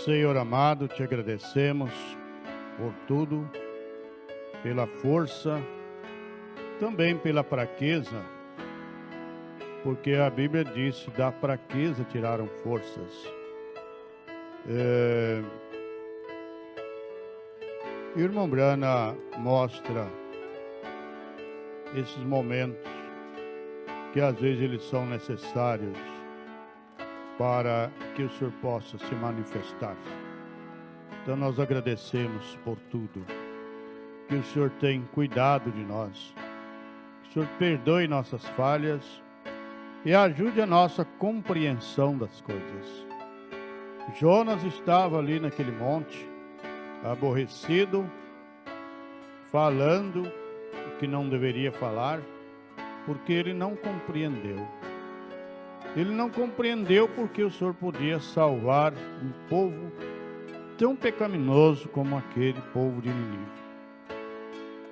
Senhor amado, te agradecemos por tudo, pela força, também pela fraqueza, porque a Bíblia diz: da fraqueza tiraram forças. Irmão Brana mostra esses momentos que às vezes eles são necessários para que o Senhor possa se manifestar. Então nós agradecemos por tudo, que o Senhor tem cuidado de nós, que o Senhor perdoe nossas falhas e ajude a nossa compreensão das coisas. Jonas estava ali naquele monte, aborrecido, falando o que não deveria falar, porque ele não compreendeu. Ele não compreendeu porque o Senhor podia salvar um povo tão pecaminoso como aquele povo de Nínive.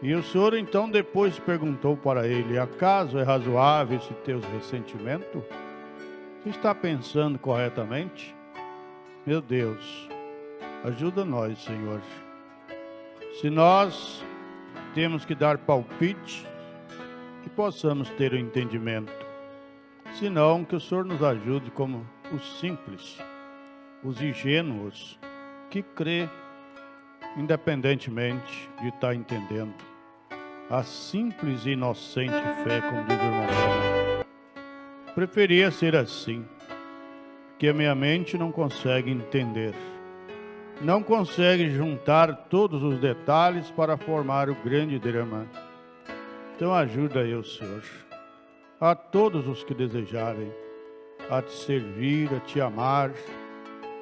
E o Senhor então depois perguntou para ele: acaso é razoável esse teu ressentimento? Você está pensando corretamente? Meu Deus, ajuda nós, Senhor. Se nós temos que dar palpite, que possamos ter o entendimento. Senão, que o Senhor nos ajude como os simples, os ingênuos, que crê independentemente de estar entendendo. A simples e inocente fé, como diz o irmão Paulo. Preferia ser assim, porque a minha mente não consegue entender, não consegue juntar todos os detalhes para formar o grande drama. Então ajuda eu, Senhor, a todos os que desejarem a te servir, a te amar,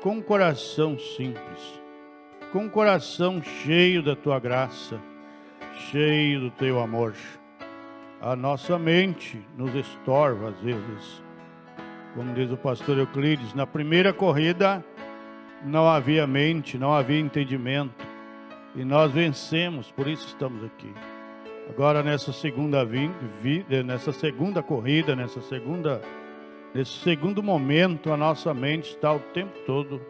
com um coração simples, com um coração cheio da tua graça, cheio do teu amor. A nossa mente nos estorva às vezes. Como diz o pastor Euclides, na primeira corrida não havia mente, não havia entendimento, e nós vencemos, por isso estamos aqui. Agora nessa segunda corrida, nesse segundo momento, a nossa mente está o tempo todo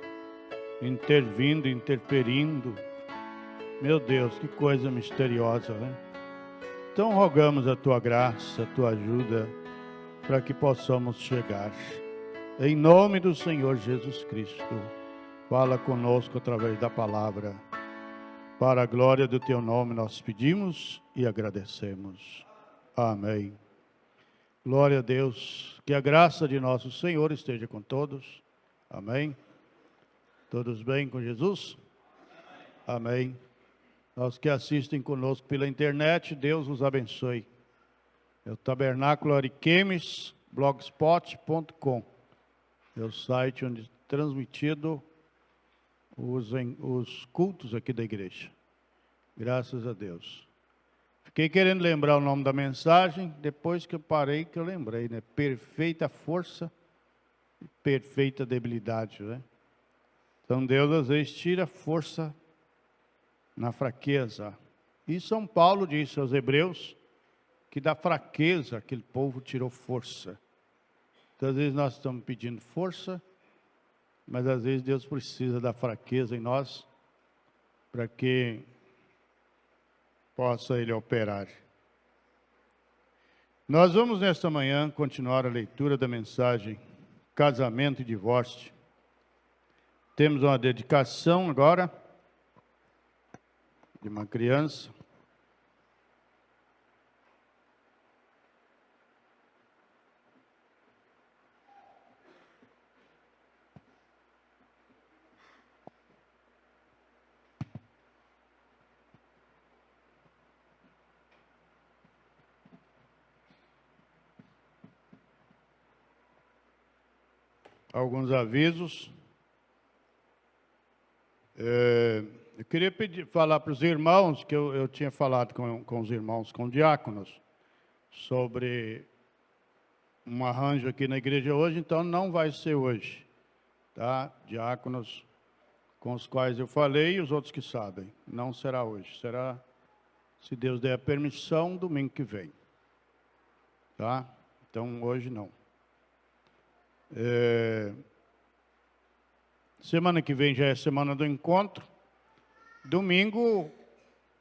intervindo, interferindo. Meu Deus, que coisa misteriosa, né? Então rogamos a tua graça, a tua ajuda, para que possamos chegar. Em nome do Senhor Jesus Cristo, fala conosco através da palavra. Para a glória do teu nome nós pedimos e agradecemos. Amém. Glória a Deus. Que a graça de nosso Senhor esteja com todos. Amém. Todos bem com Jesus? Amém. Nós que assistem conosco pela internet, Deus os abençoe. É o Tabernáculo Ariquemes, blogspot.com. É o site onde é transmitido os cultos aqui da igreja. Graças a Deus. Fiquei querendo lembrar o nome da mensagem, depois que eu parei que eu lembrei, né? Perfeita força e perfeita debilidade, né? Então Deus às vezes tira força na fraqueza. E São Paulo disse aos Hebreus que da fraqueza aquele povo tirou força. Então às vezes nós estamos pedindo força, mas às vezes Deus precisa da fraqueza em nós para que possa Ele operar. Nós vamos nesta manhã continuar a leitura da mensagem Casamento e Divórcio. Temos uma dedicação agora de uma criança. Alguns avisos. Eu queria falar para os irmãos, que eu tinha falado com os irmãos, com diáconos, sobre um arranjo aqui na igreja hoje, então não vai ser hoje, tá? Diáconos com os quais eu falei e os outros que sabem, não será hoje, será, se Deus der a permissão, domingo que vem, tá? Então hoje não. Semana que vem já é semana do encontro. Domingo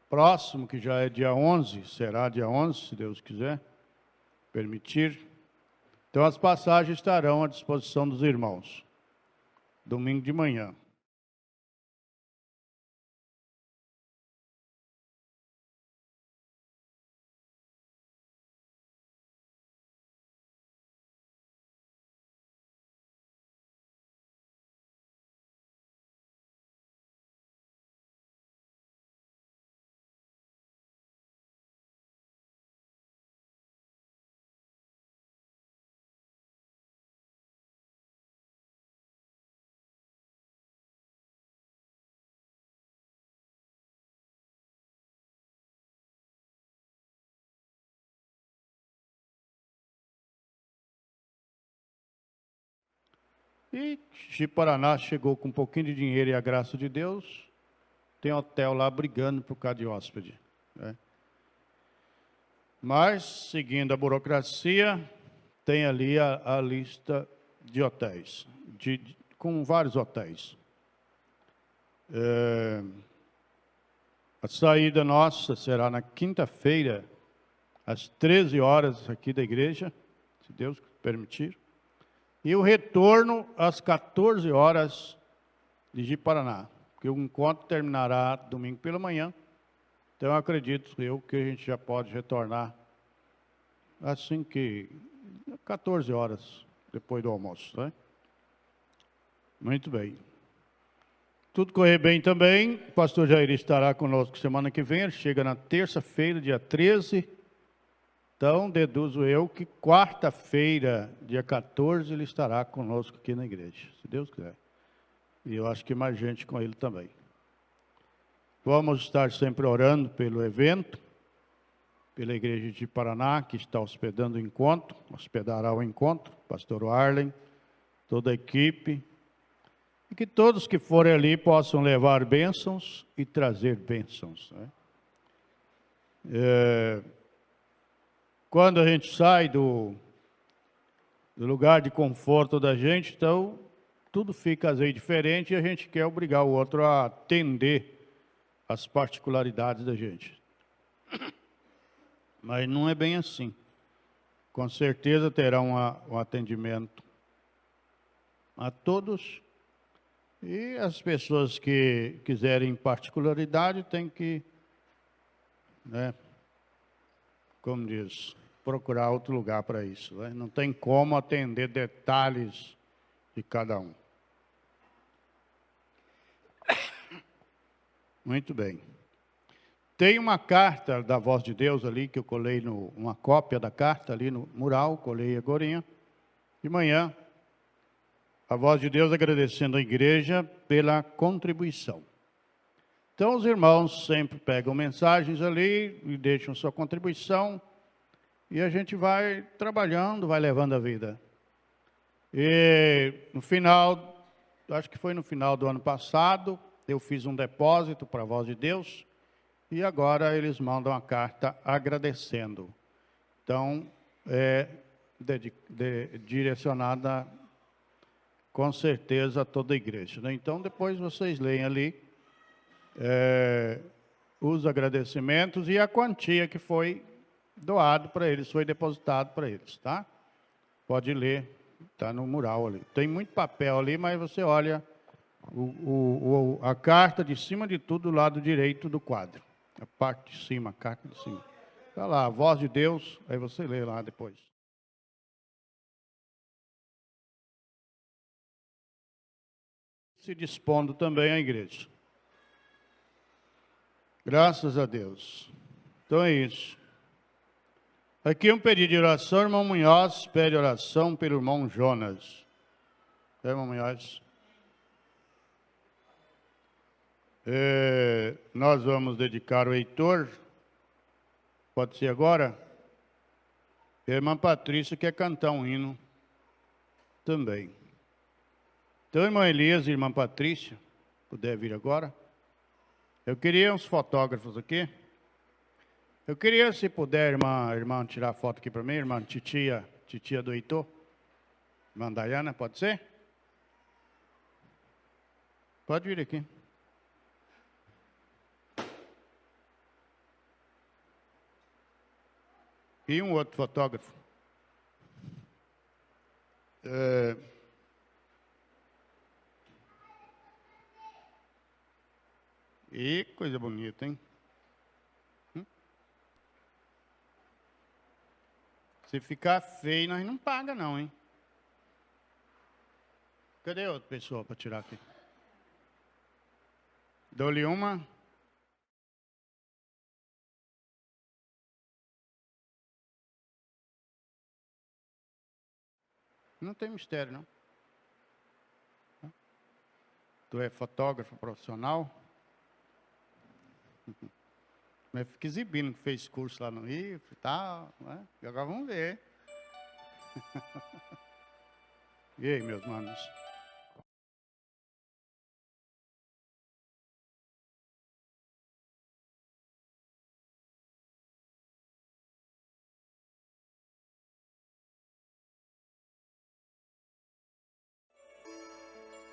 próximo, que já é dia 11, será dia 11, se Deus quiser permitir. Então as passagens estarão à disposição dos irmãos. Domingo de manhã. E Ji-Paraná chegou com um pouquinho de dinheiro e a graça de Deus. Tem hotel lá brigando por causa de hóspede, né? Mas, seguindo a burocracia, tem ali a lista de hotéis, com vários hotéis. A saída nossa será na quinta-feira, às 13 horas aqui da igreja, se Deus permitir. E o retorno às 14 horas de Ji-Paraná, porque o encontro terminará domingo pela manhã. Então, acredito que a gente já pode retornar assim que 14 horas depois do almoço, né? Muito bem. Tudo correr bem também, o pastor Jair estará conosco semana que vem, ele chega na terça-feira, dia 13. Então, deduzo eu que quarta-feira, dia 14, ele estará conosco aqui na igreja, se Deus quiser. E eu acho que mais gente com ele também. Vamos estar sempre orando pelo evento, pela igreja de Paraná, que está hospedando o encontro, hospedará o encontro, pastor Arlen, toda a equipe, e que todos que forem ali possam levar bênçãos e trazer bênçãos, né? Quando a gente sai do lugar de conforto da gente, então tudo fica às vezes diferente e a gente quer obrigar o outro a atender as particularidades da gente. Mas não é bem assim. Com certeza terá um atendimento a todos. E as pessoas que quiserem particularidade têm que, né, como diz, procurar outro lugar para isso, né? Não tem como atender detalhes de cada um. Muito bem. Tem uma carta da Voz de Deus ali, que eu colei, uma cópia da carta ali no mural, colei agora de manhã. A Voz de Deus agradecendo à igreja pela contribuição. Então, os irmãos sempre pegam mensagens ali e deixam sua contribuição, e a gente vai trabalhando, vai levando a vida. E no final, acho que foi no final do ano passado, eu fiz um depósito para a Voz de Deus, e agora eles mandam a carta agradecendo. Então, é direcionada com certeza a toda a igreja, né? Então, depois vocês leem ali os agradecimentos e a quantia que foi doado para eles, foi depositado para eles, tá? Pode ler, está no mural ali. Tem muito papel ali, mas você olha a carta de cima de tudo, do lado direito do quadro. A parte de cima, a carta de cima. Está lá, a Voz de Deus, aí você lê lá depois. Se dispondo também à igreja. Graças a Deus. Então é isso. Aqui um pedido de oração, irmão Munhoz pede oração pelo irmão Jonas. Irmão Munhoz. Nós vamos dedicar o Heitor. Pode ser agora? A irmã Patrícia quer cantar um hino também. Então, irmão Elias e irmã Patrícia, puder vir agora. Eu queria uns fotógrafos aqui. Eu queria, se puder, irmã, tirar foto aqui para mim, irmã titia do Heitor. Irmã Dayana, pode ser? Pode vir aqui. E um outro fotógrafo. E coisa bonita, hein? Se ficar feio, nós não paga não, hein? Cadê outra pessoa para tirar aqui? Dou-lhe uma. Não tem mistério, não. Tu é fotógrafo profissional? Mas fica exibindo que fez curso lá no Rio e tal, né? E agora vamos ver. E aí, meus manos?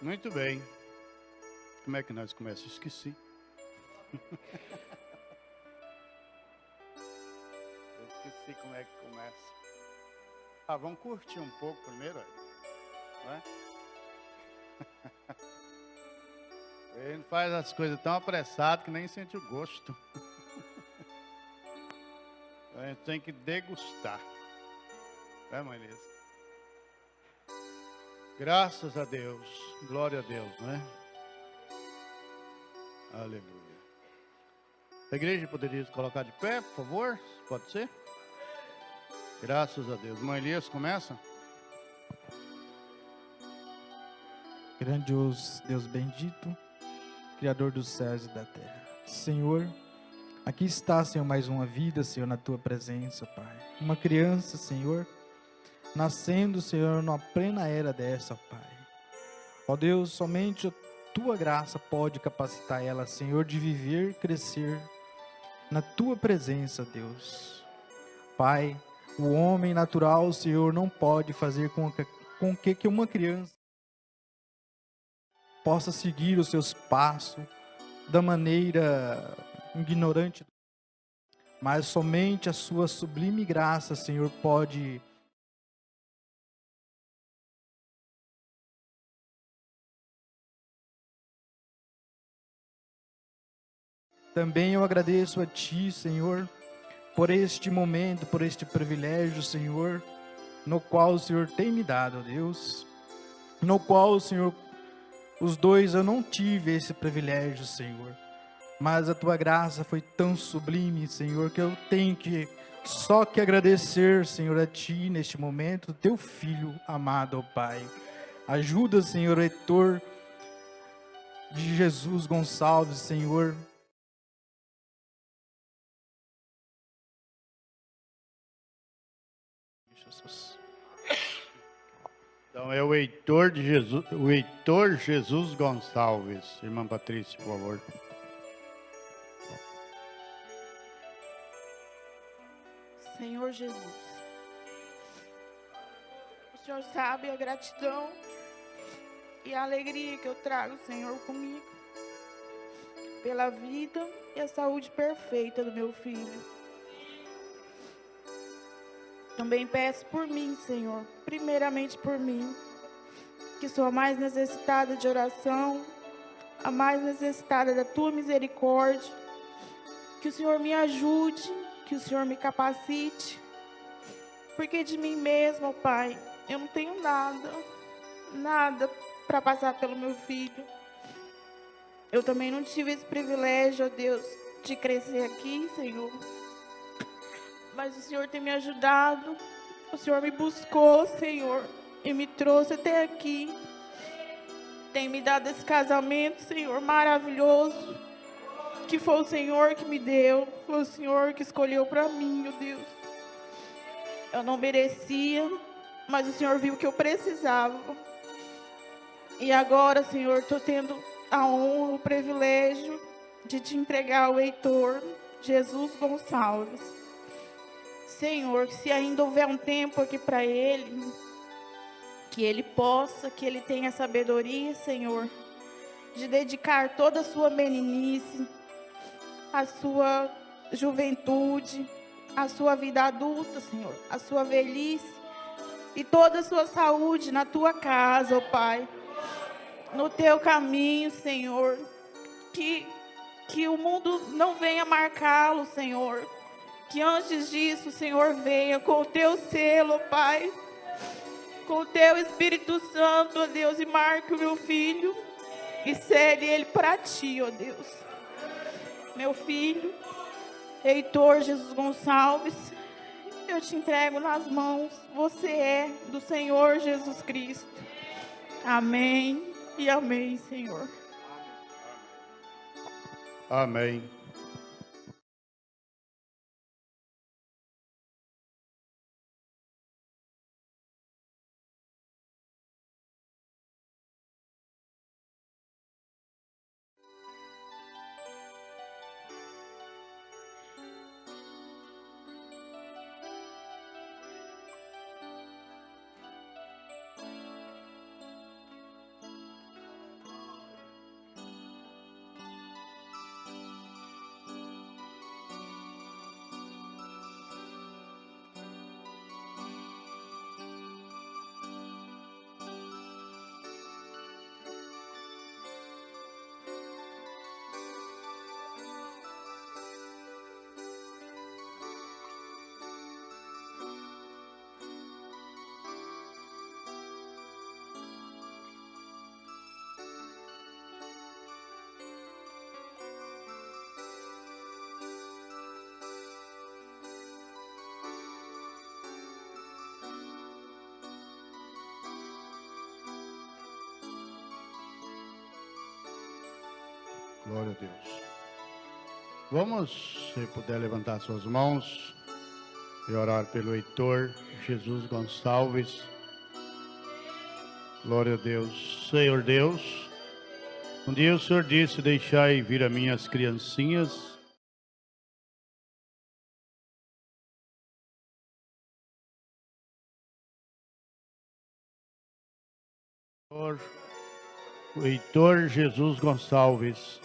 Muito bem. Como é que nós começamos? Esqueci. Eu esqueci como é que começa. Vamos curtir um pouco primeiro, não é? Ele faz as coisas tão apressado que nem sente o gosto. A gente tem que degustar. É, mãe Lisa? Graças a Deus. Glória a Deus, não é? Aleluia. A igreja poderia se colocar de pé, por favor? Pode ser? Graças a Deus. Mãe Elias, começa? Grandioso Deus bendito, Criador dos céus e da terra. Senhor, aqui está, Senhor, mais uma vida, Senhor, na Tua presença, Pai. Uma criança, Senhor, nascendo, Senhor, na plena era dessa, Pai. Ó Deus, somente a Tua graça pode capacitar ela, Senhor, de viver, crescer na Tua presença, Deus. Pai, o homem natural, Senhor, não pode fazer com que uma criança possa seguir os seus passos da maneira ignorante, mas somente a sua sublime graça, Senhor, pode também. Eu agradeço a Ti, Senhor, por este momento, por este privilégio, Senhor, no qual o Senhor tem me dado, Deus, no qual, Senhor, os dois eu não tive esse privilégio, Senhor, mas a Tua graça foi tão sublime, Senhor, que eu tenho que só que agradecer, Senhor, a Ti neste momento, Teu Filho amado, ó Pai. Ajuda, Senhor, o Heitor de Jesus Gonçalves, Senhor. Então é o Heitor Jesus Gonçalves. Irmã Patrícia, por favor. Senhor Jesus, o Senhor sabe a gratidão e a alegria que eu trago, Senhor, comigo, pela vida e a saúde perfeita do meu filho. Também peço por mim, Senhor, primeiramente por mim, que sou a mais necessitada de oração, a mais necessitada da Tua misericórdia, que o Senhor me ajude, que o Senhor me capacite, porque de mim mesma, Pai, eu não tenho nada para passar pelo meu filho. Eu também não tive esse privilégio, ó Deus, de crescer aqui, Senhor. Mas o Senhor tem me ajudado, o Senhor me buscou, Senhor, e me trouxe até aqui. Tem me dado esse casamento, Senhor, maravilhoso, que foi o Senhor que me deu, foi o Senhor que escolheu para mim, meu Deus. Eu não merecia, mas o Senhor viu que eu precisava. E agora, Senhor, estou tendo a honra, o privilégio de te entregar o Heitor Jesus Gonçalves. Senhor, se ainda houver um tempo aqui para ele, que ele possa, que ele tenha sabedoria, Senhor, de dedicar toda a sua meninice, a sua juventude, a sua vida adulta, Senhor, a sua velhice e toda a sua saúde na tua casa, ó Pai, no teu caminho, Senhor, que o mundo não venha marcá-lo, Senhor, que antes disso o Senhor venha com o teu selo, ó Pai, com o teu Espírito Santo, ó Deus, e marque o meu filho e cede ele para ti, ó Deus. Meu filho, Heitor Jesus Gonçalves, eu te entrego nas mãos, você é do Senhor Jesus Cristo. Amém e amém, Senhor. Amém. Glória a Deus. Vamos, se puder, levantar suas mãos e orar pelo Heitor Jesus Gonçalves. Glória a Deus. Senhor Deus, um dia o Senhor disse: deixai vir a minhas criancinhas. O Heitor Jesus Gonçalves,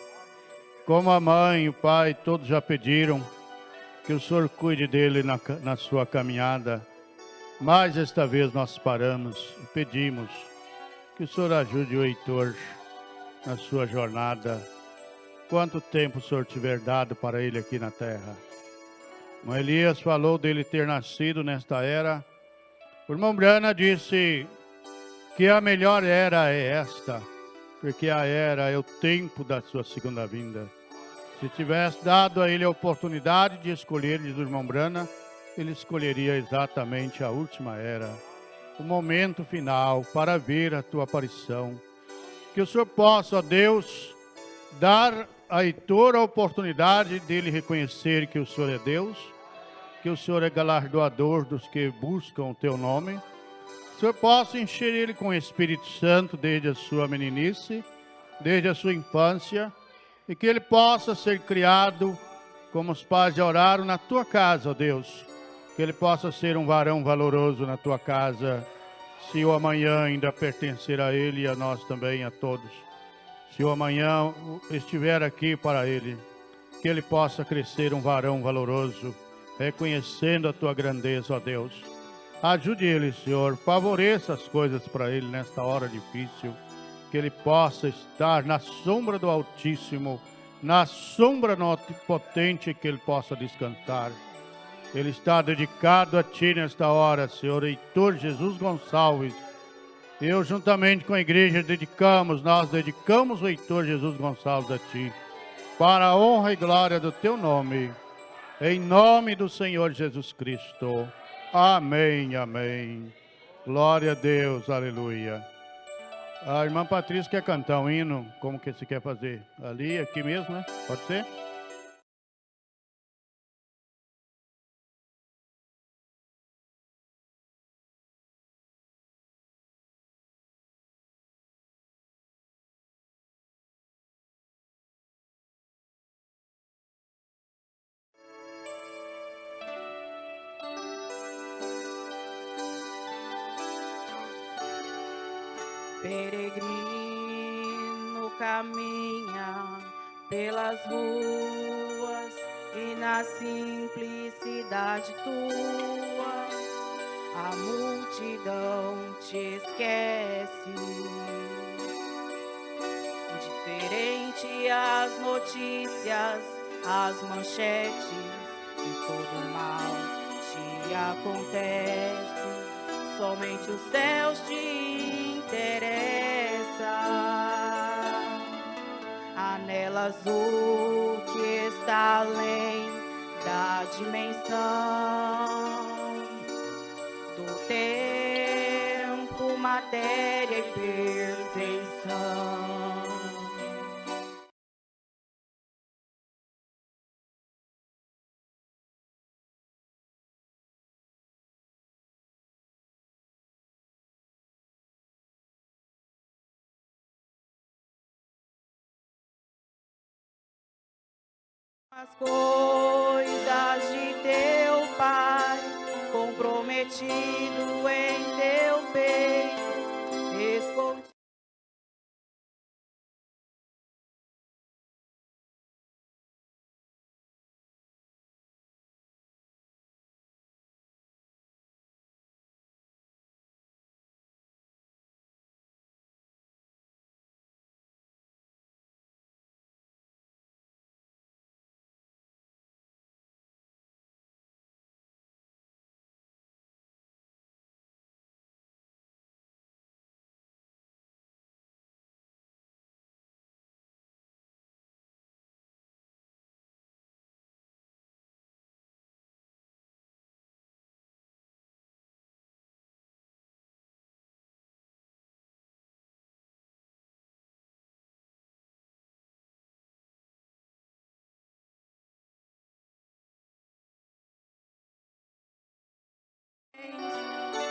como a mãe e o pai, todos já pediram que o Senhor cuide dele na sua caminhada. Mas esta vez nós paramos e pedimos que o Senhor ajude o Heitor na sua jornada. Quanto tempo o Senhor tiver dado para ele aqui na terra. O Elias falou dele ter nascido nesta era. O irmão Brana disse que a melhor era é esta, porque a era é o tempo da sua segunda vinda. Se tivesse dado a ele a oportunidade de escolher, diz o irmão Brana, ele escolheria exatamente a última era, o momento final para ver a tua aparição. Que o Senhor possa, ó Deus, dar a Heitor a oportunidade dele reconhecer que o Senhor é Deus, que o Senhor é galardoador dos que buscam o teu nome. O Senhor possa encher ele com o Espírito Santo desde a sua meninice, desde a sua infância, e que ele possa ser criado, como os pais já oraram, na tua casa, ó Deus. Que ele possa ser um varão valoroso na tua casa, se o amanhã ainda pertencer a ele e a nós também, a todos. Se o amanhã estiver aqui para ele, que ele possa crescer um varão valoroso, reconhecendo a tua grandeza, ó Deus. Ajude ele, Senhor, favoreça as coisas para ele nesta hora difícil, que ele possa estar na sombra do Altíssimo, na sombra do Onipotente, que ele possa descansar. Ele está dedicado a ti nesta hora, Senhor Heitor Jesus Gonçalves. Eu, juntamente com a igreja, nós dedicamos o Heitor Jesus Gonçalves a ti, para a honra e glória do teu nome, em nome do Senhor Jesus Cristo. Amém, amém. Glória a Deus, aleluia. A irmã Patrícia quer cantar um hino, como que você quer fazer? Ali, aqui mesmo, né? Pode ser? Peregrino caminha pelas ruas e na simplicidade tua a multidão te esquece. Indiferente às notícias, às manchetes, e todo mal te acontece, somente os céus te interessa. Anelo azul que está além da dimensão do tempo, matéria e perfeição. As coisas de teu Pai, comprometido em teu peito, escondido.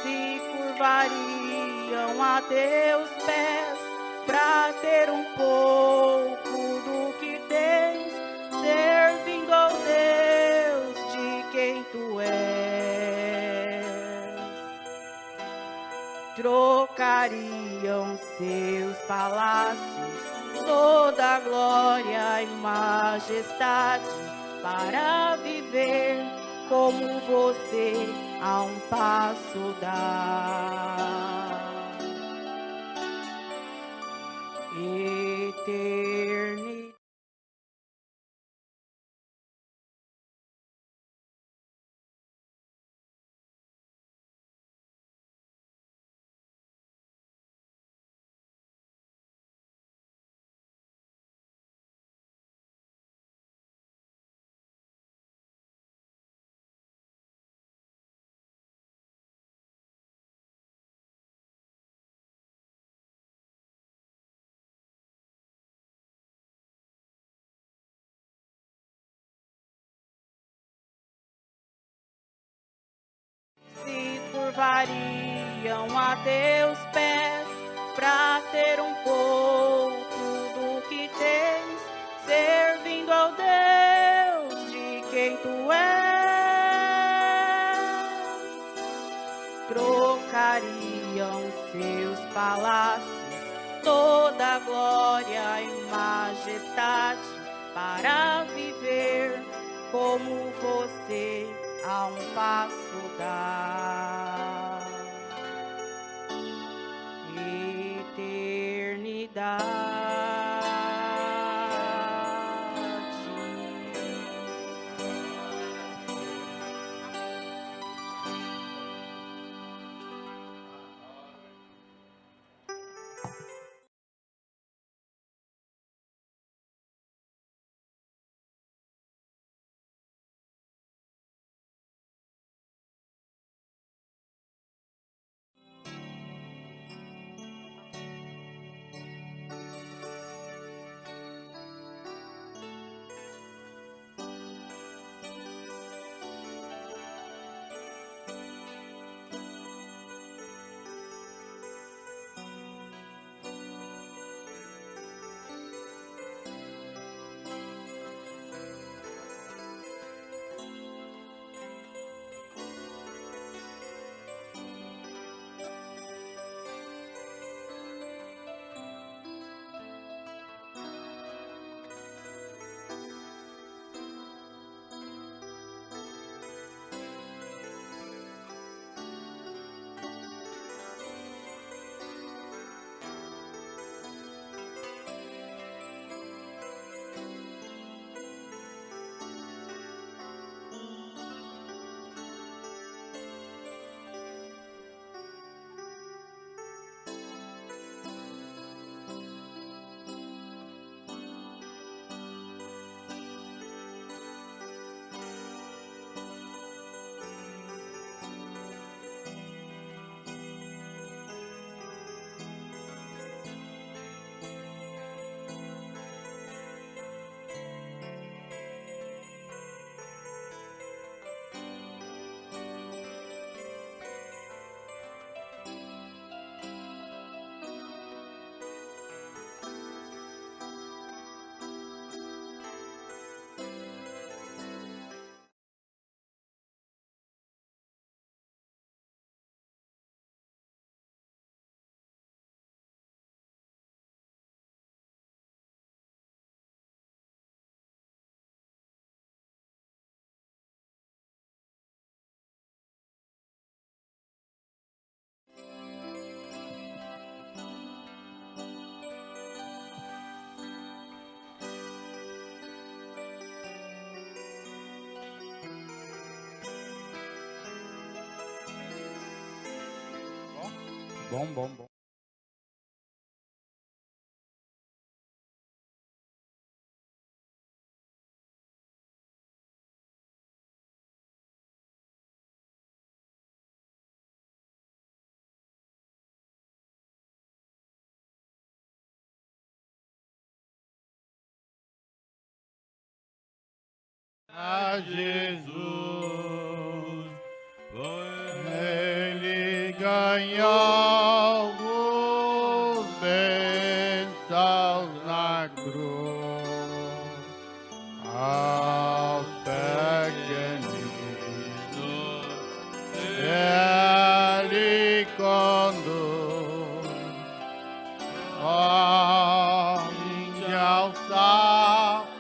Se curvariam a teus pés para ter um pouco do que tens, servindo ao Deus de quem tu és. Trocariam seus palácios, toda a glória e majestade, para viver como você a um passo da eternidade. Se curvariam a teus pés para ter um pouco do que tens, servindo ao Deus de quem tu és. Trocariam seus palácios, toda a glória e majestade, para viver como você a um passo da eternidade. Bom, bom, bom. A Jesus, Ele ganhou os bênçãos na cruz, aos pequeninos Ele conduz, homem ao Salvador.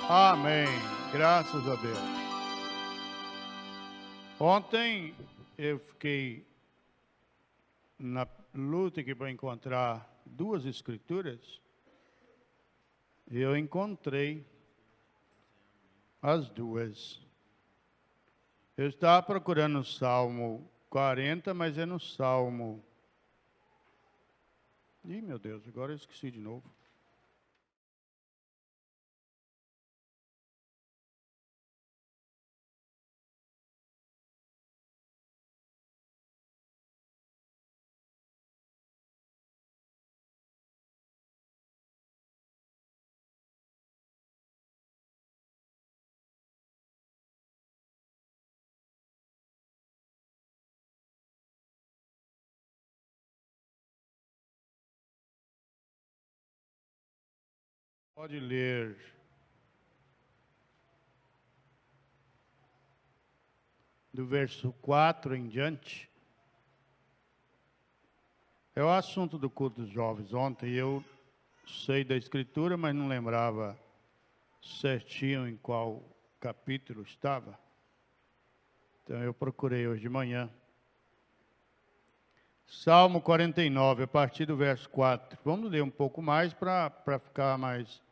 Amém. Graças a Deus. Ontem eu fiquei na luta aqui para encontrar duas escrituras e eu encontrei as duas. Eu estava procurando o Salmo 40, mas é no Salmo... Ih, meu Deus, agora eu esqueci de novo. Pode ler do verso 4 em diante. É o assunto do culto dos jovens. Ontem eu sei da escritura, mas não lembrava certinho em qual capítulo estava. Então eu procurei hoje de manhã. Salmo 49, a partir do verso 4. Vamos ler um pouco mais para ficar mais...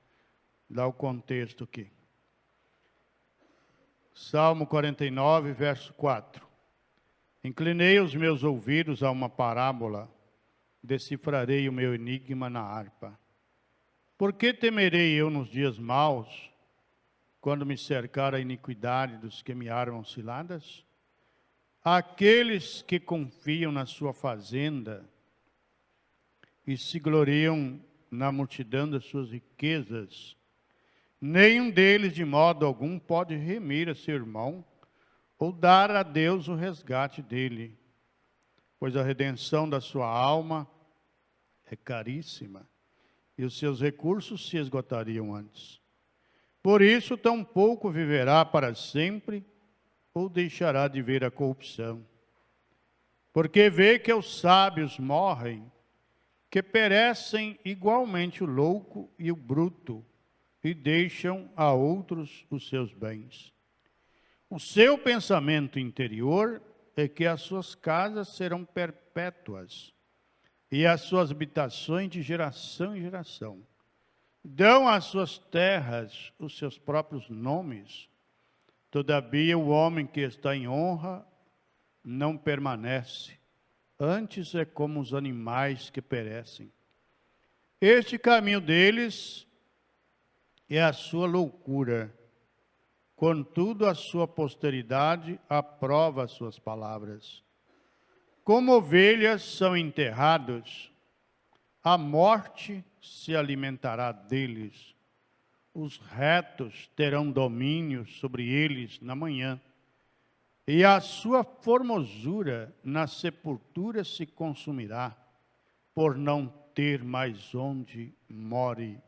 dar o contexto aqui. Salmo 49, verso 4. Inclinei os meus ouvidos a uma parábola, decifrarei o meu enigma na harpa. Por que temerei eu nos dias maus, quando me cercar a iniquidade dos que me armam ciladas? Aqueles que confiam na sua fazenda e se gloriam na multidão das suas riquezas, nenhum deles de modo algum pode remir a seu irmão ou dar a Deus o resgate dele, pois a redenção da sua alma é caríssima e os seus recursos se esgotariam antes. Por isso, tampouco viverá para sempre ou deixará de ver a corrupção. Porque vê que os sábios morrem, que perecem igualmente o louco e o bruto, e deixam a outros os seus bens. O seu pensamento interior é que as suas casas serão perpétuas, e as suas habitações de geração em geração. Dão às suas terras os seus próprios nomes. Todavia o homem que está em honra não permanece, antes é como os animais que perecem. Este caminho deles é a sua loucura, contudo a sua posteridade aprova as suas palavras. Como ovelhas são enterrados, a morte se alimentará deles. Os retos terão domínio sobre eles na manhã, e a sua formosura na sepultura se consumirá, por não ter mais onde more.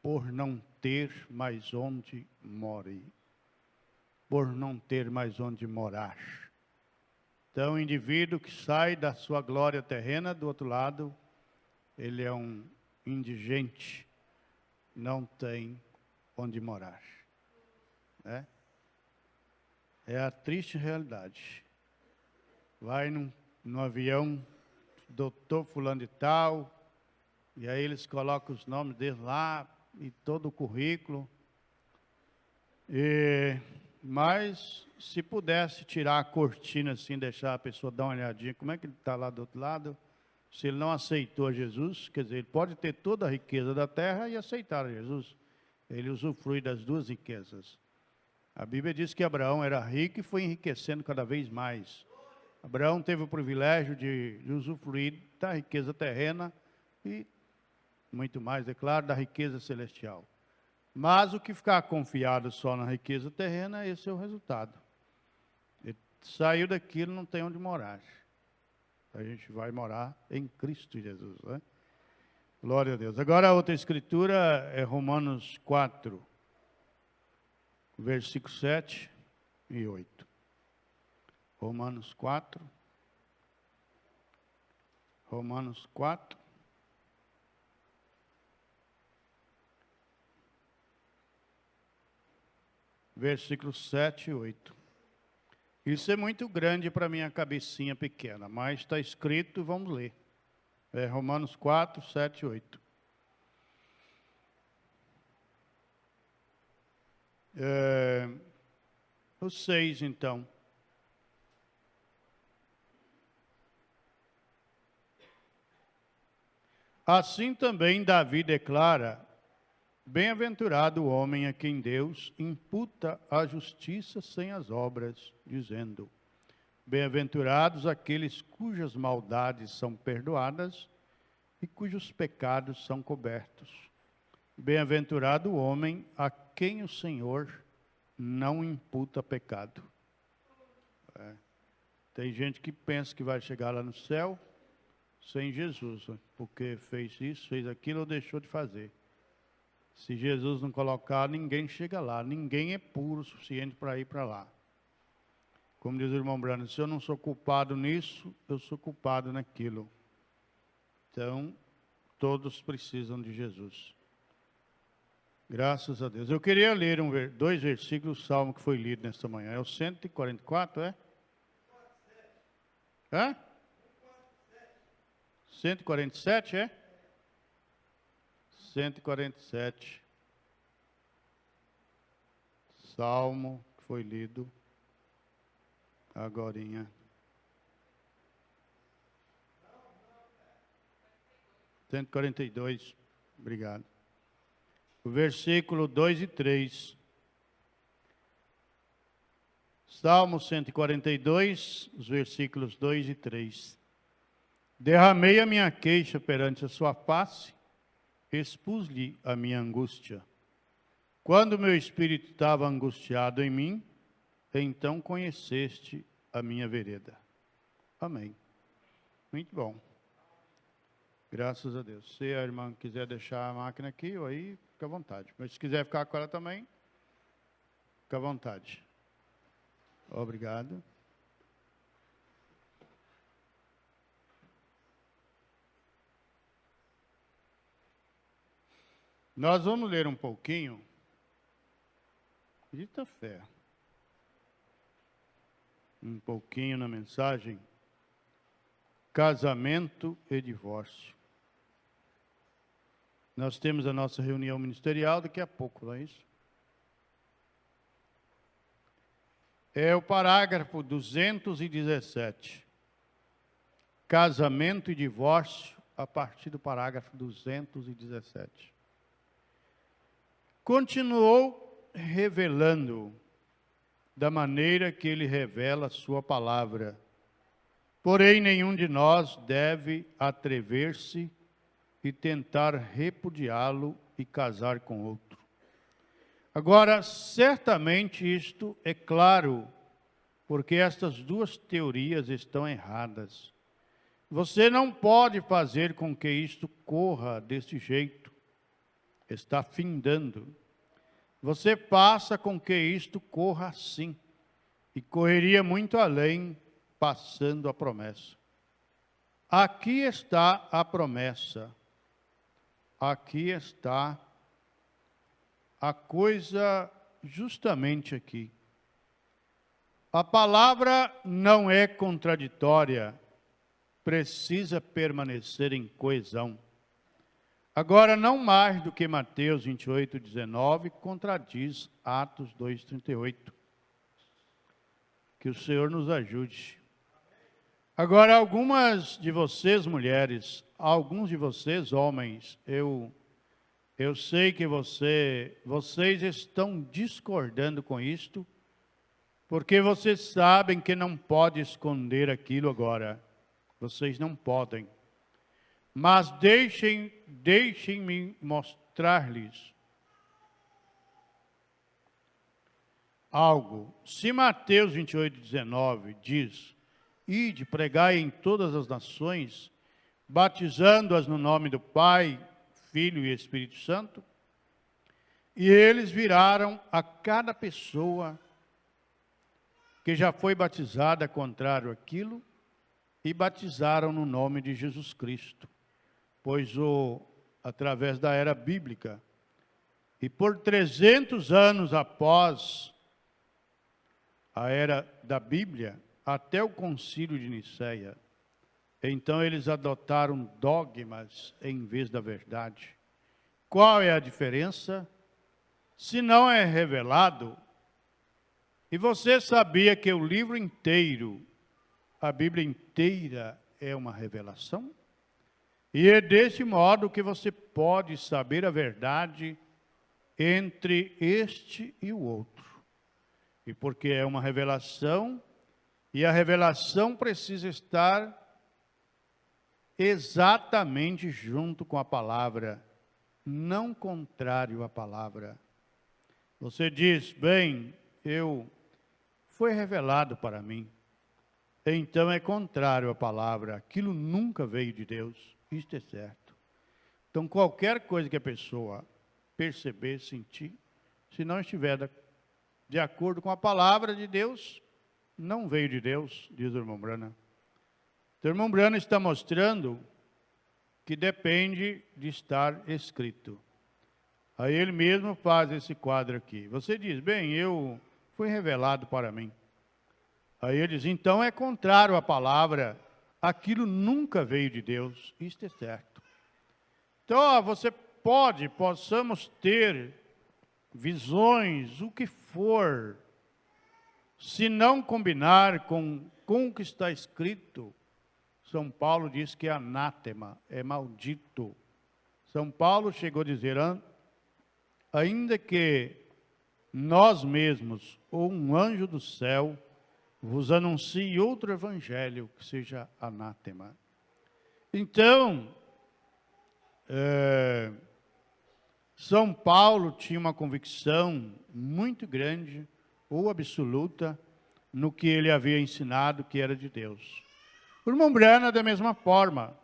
Por não ter mais onde more. Por não ter mais onde morar. Então, o indivíduo que sai da sua glória terrena, do outro lado, ele é um indigente, não tem onde morar. É a triste realidade. Vai no avião, doutor fulano de tal, e aí eles colocam os nomes deles lá, e todo o currículo. Mas se pudesse tirar a cortina assim, deixar a pessoa dar uma olhadinha, como é que ele está lá do outro lado? Se ele não aceitou Jesus, quer dizer, ele pode ter toda a riqueza da terra e aceitar a Jesus. Ele usufrui das duas riquezas. A Bíblia diz que Abraão era rico e foi enriquecendo cada vez mais. Abraão teve o privilégio de usufruir da riqueza terrena e muito mais, é claro, da riqueza celestial. Mas o que ficar confiado só na riqueza terrena, esse é o resultado. Ele saiu daquilo, não tem onde morar. A gente vai morar em Cristo Jesus, né? Glória a Deus. Agora a outra escritura é Romanos 4, versículos 7 e 8. Romanos 4. Romanos 4. Versículos 7 e 8. Isso é muito grande para minha cabecinha pequena, mas está escrito, vamos ler. É Romanos 4, 7 e 8. O 6, então. Assim também Davi declara: bem-aventurado o homem a quem Deus imputa a justiça sem as obras, dizendo: bem-aventurados aqueles cujas maldades são perdoadas e cujos pecados são cobertos. Bem-aventurado o homem a quem o Senhor não imputa pecado. Tem gente que pensa que vai chegar lá no céu sem Jesus, porque fez isso, fez aquilo ou deixou de fazer. Se Jesus não colocar, ninguém chega lá. Ninguém é puro o suficiente para ir para lá. Como diz o irmão Brando, se eu não sou culpado nisso, eu sou culpado naquilo. Então, todos precisam de Jesus. Graças a Deus. Eu queria ler dois versículos do Salmo que foi lido nesta manhã. É o 144, é? Hã? 147, é? 147. Salmo que foi lido agorinha. Não. 142. Obrigado. O versículo 2 e 3. Salmo 142, os versículos 2 e 3. Derramei a minha queixa perante a sua face, expus-lhe a minha angústia. Quando meu espírito estava angustiado em mim, então conheceste a minha vereda. Amém. Muito bom. Graças a Deus. Se a irmã quiser deixar a máquina aqui, ou aí, fica à vontade. Mas se quiser ficar com ela também, fica à vontade. Obrigado. Nós vamos ler um pouquinho. Dita fé. Um pouquinho na mensagem. Casamento e divórcio. Nós temos a nossa reunião ministerial daqui a pouco, não é isso? É o parágrafo 217. Casamento e divórcio, a partir do parágrafo 217. Continuou revelando da maneira que ele revela a sua palavra. Porém, nenhum de nós deve atrever-se e tentar repudiá-lo e casar com outro. Agora, certamente isto é claro, porque estas duas teorias estão erradas. Você não pode fazer com que isto corra desse jeito. Está findando. Você passa com que isto corra assim, e correria muito além, passando a promessa. Aqui está a promessa. Aqui está a coisa justamente aqui. A palavra não é contraditória, precisa permanecer em coesão. Agora, não mais do que Mateus 28, 19, contradiz Atos 2, 38. Que o Senhor nos ajude. Agora, algumas de vocês, mulheres, alguns de vocês, homens, eu sei que vocês estão discordando com isto, porque vocês sabem que não pode esconder aquilo agora. Vocês não podem. Mas deixem-me mostrar-lhes algo. Se Mateus 28:19 diz: ide, pregai em todas as nações, batizando-as no nome do Pai, Filho e Espírito Santo, e eles viraram a cada pessoa que já foi batizada contrário àquilo, e batizaram no nome de Jesus Cristo. Pois através da era bíblica, e por 300 anos após a era da Bíblia, até o concílio de Nicéia, então eles adotaram dogmas em vez da verdade. Qual é a diferença? Se não é revelado, e você sabia que o livro inteiro, a Bíblia inteira é uma revelação? E é desse modo que você pode saber a verdade entre este e o outro. E porque é uma revelação, e a revelação precisa estar exatamente junto com a palavra, não contrário à palavra. Você diz, bem, foi revelado para mim, então é contrário à palavra, aquilo nunca veio de Deus, isto é certo. Então qualquer coisa que a pessoa perceber, sentir, se não estiver de acordo com a palavra de Deus, não veio de Deus, diz o irmão Brana. Então, o irmão Brana está mostrando que depende de estar escrito. Aí ele mesmo faz esse quadro aqui. Você diz, bem, foi revelado para mim. Aí ele diz, então é contrário à palavra, aquilo nunca veio de Deus, isto é certo. Então, possamos ter visões, o que for, se não combinar com o que está escrito, São Paulo diz que é anátema, é maldito. São Paulo chegou a dizer, ainda que nós mesmos, ou um anjo do céu, vos anuncie outro evangelho que seja anátema. Então, São Paulo tinha uma convicção muito grande, ou absoluta, no que ele havia ensinado que era de Deus. O irmão Brana, da mesma forma,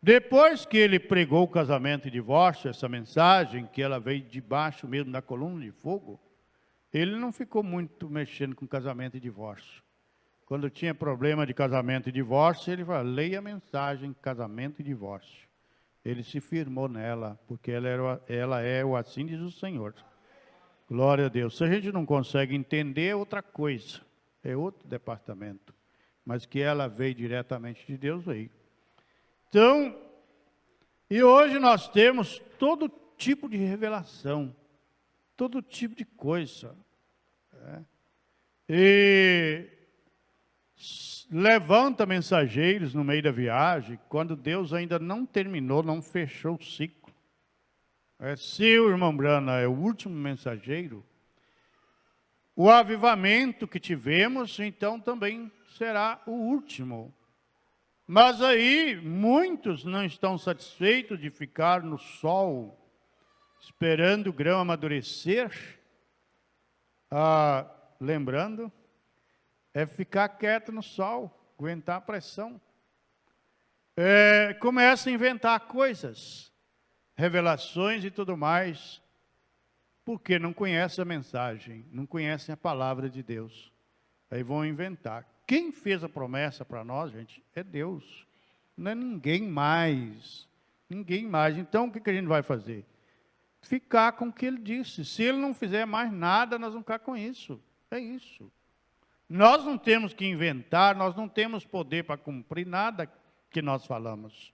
depois que ele pregou o casamento e divórcio, essa mensagem, que ela veio debaixo mesmo da coluna de fogo, ele não ficou muito mexendo com casamento e divórcio. Quando tinha problema de casamento e divórcio, ele falou, leia a mensagem casamento e divórcio. Ele se firmou nela, porque ela é o assim diz o Senhor. Glória a Deus. Se a gente não consegue entender, é outra coisa, é outro departamento. Mas que ela veio diretamente de Deus, veio. Então, e hoje nós temos todo tipo de revelação, todo tipo de coisa. E levanta mensageiros no meio da viagem, quando Deus ainda não terminou, não fechou o ciclo. Se o irmão Brana é o último mensageiro, o avivamento que tivemos, então também será o último. Mas aí, muitos não estão satisfeitos de ficar no sol, esperando o grão amadurecer. Lembrando, é ficar quieto no sol, aguentar a pressão. Começa a inventar coisas, revelações e tudo mais, porque não conhece a mensagem, não conhecem a palavra de Deus. Aí vão inventar. Quem fez a promessa para nós, gente, é Deus. Não é ninguém mais. Ninguém mais. Então, o que a gente vai fazer? Ficar com o que ele disse. Se ele não fizer mais nada, nós vamos ficar com isso. É isso. Nós não temos que inventar, nós não temos poder para cumprir nada que nós falamos.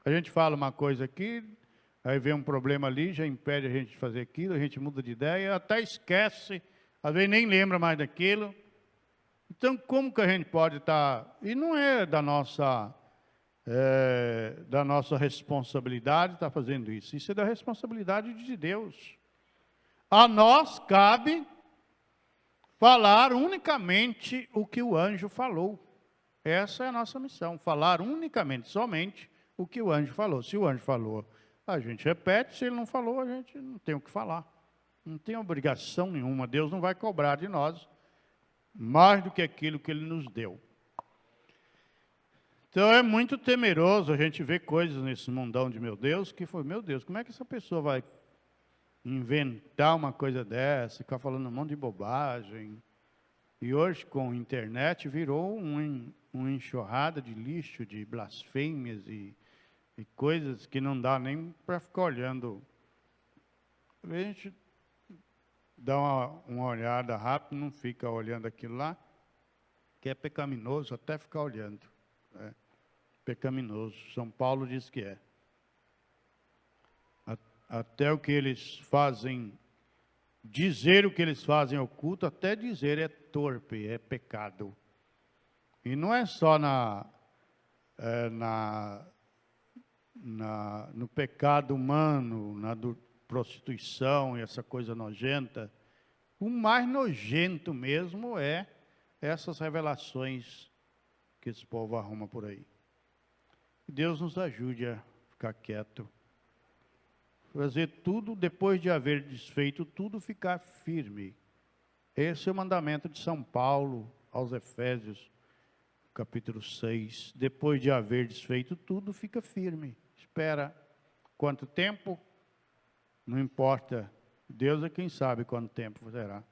A gente fala uma coisa aqui, aí vem um problema ali, já impede a gente de fazer aquilo, a gente muda de ideia, até esquece, às vezes nem lembra mais daquilo. Então, como que a gente pode estar... E não é da nossa responsabilidade estar fazendo isso. Isso é da responsabilidade de Deus. A nós cabe falar unicamente o que o anjo falou. Essa é a nossa missão, falar unicamente, somente o que o anjo falou. Se o anjo falou, a gente repete, se ele não falou, a gente não tem o que falar. Não tem obrigação nenhuma, Deus não vai cobrar de nós mais do que aquilo que ele nos deu. Então é muito temeroso a gente ver coisas nesse mundão de meu Deus, que foi, meu Deus, como é que essa pessoa vai inventar uma coisa dessa, ficar falando um monte de bobagem. E hoje, com a internet, virou uma enxurrada de lixo, de blasfêmias e coisas que não dá nem para ficar olhando. A gente dá uma olhada rápida, não fica olhando aquilo lá, que é pecaminoso até ficar olhando. É pecaminoso. São Paulo diz que é. Até o que eles fazem, dizer o que eles fazem oculto, até dizer é torpe, é pecado. E não é só no pecado humano, na prostituição e essa coisa nojenta. O mais nojento mesmo é essas revelações que esse povo arruma por aí. Que Deus nos ajude a ficar quieto. Fazer tudo, depois de haver desfeito tudo, ficar firme. Esse é o mandamento de São Paulo aos Efésios, capítulo 6. Depois de haver desfeito tudo, fica firme. Espera. Quanto tempo? Não importa. Deus é quem sabe quanto tempo será.